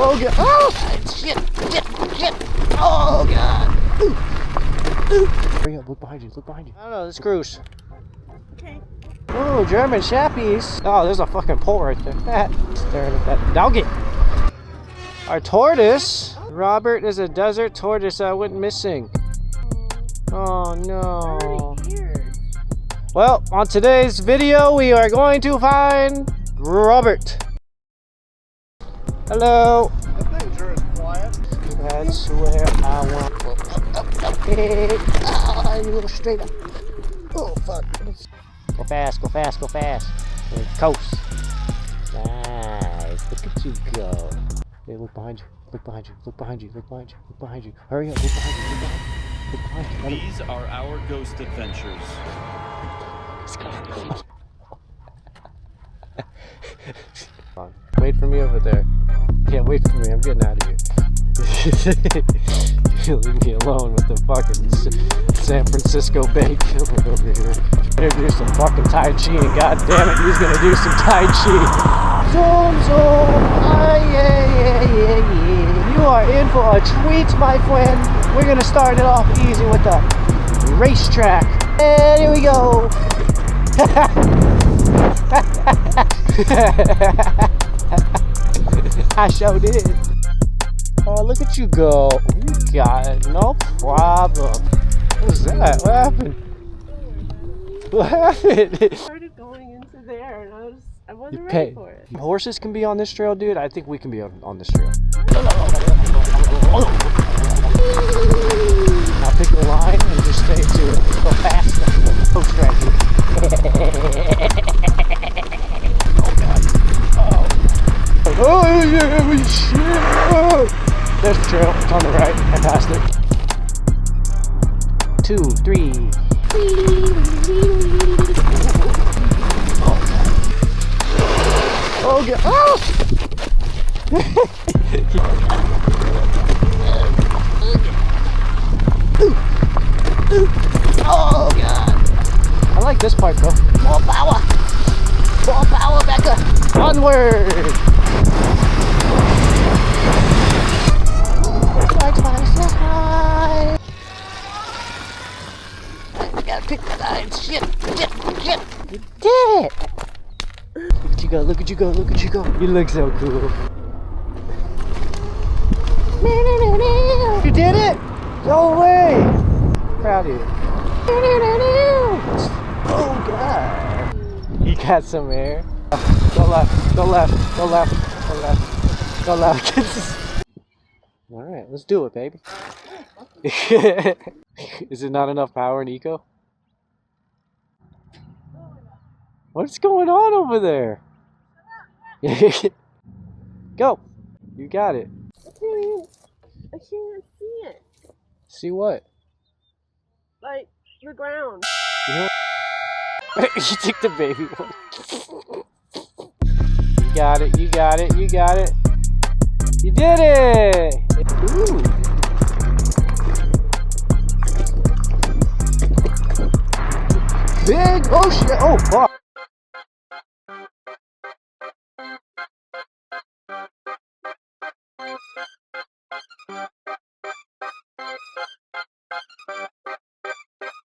Oh god! Oh shit! Shit! Oh god! Hurry up! Look behind you! Look behind you! I don't know. Let's cruise. Okay. Oh, German Shappies! Oh, there's a fucking pole right there. Staring at that doggy. Our tortoise. Robert is a desert tortoise that went missing. Oh no. Well, on today's video, we are going to find Robert. Hello. The things are as quiet. That's where I want. Hey, a little straight up. Oh fuck. Go fast, go fast, go fast. And coast. Nice. Look at you go. Hey, look behind you. Look behind you. Look behind you. Look behind you. Look behind you. Hurry up. Look behind you. Look behind you. Look behind you. These are our ghost adventures. Wait for me over there. Yeah, wait for me. I'm getting out of here. Leave me alone with the fucking San Francisco Bay Killer over here. Better do some fucking Tai Chi, and god damn it, he's gonna do some Tai Chi. Zoom, zoom. Yeah. You are in for a treat, my friend. We're gonna start it off easy with the racetrack. And here we go. I sure did. Oh, look at you go. You got it. No problem. What was that? What happened? What happened? I started going into there and I wasn't ready for it. Horses can be on this trail, dude. I think we can be on this trail. Now pick the line and just stay to it. Go fast. Go stretchy. Oh yeah, shit! Oh. There's the trail. It's on the right. I passed it. 2, 3. Oh god! Oh! Oh god! I like this part though. More power! More power, Becca! Onward! I gotta pick the line. Shit! You did it! Look at you go, look at you go, look at you go. You look so cool. You did it! No way! Proud of you. Oh god! You got some air. Go left, go left, go left, go left, go left. Alright, let's do it, baby. Is it not enough power in eco? What's going on over there? Go! You got it. I can't see it. See what? Like the ground. You know what? You took the baby one. You got it, you got it, you got it. You did it! Ooh. Big, oh shit, oh fuck.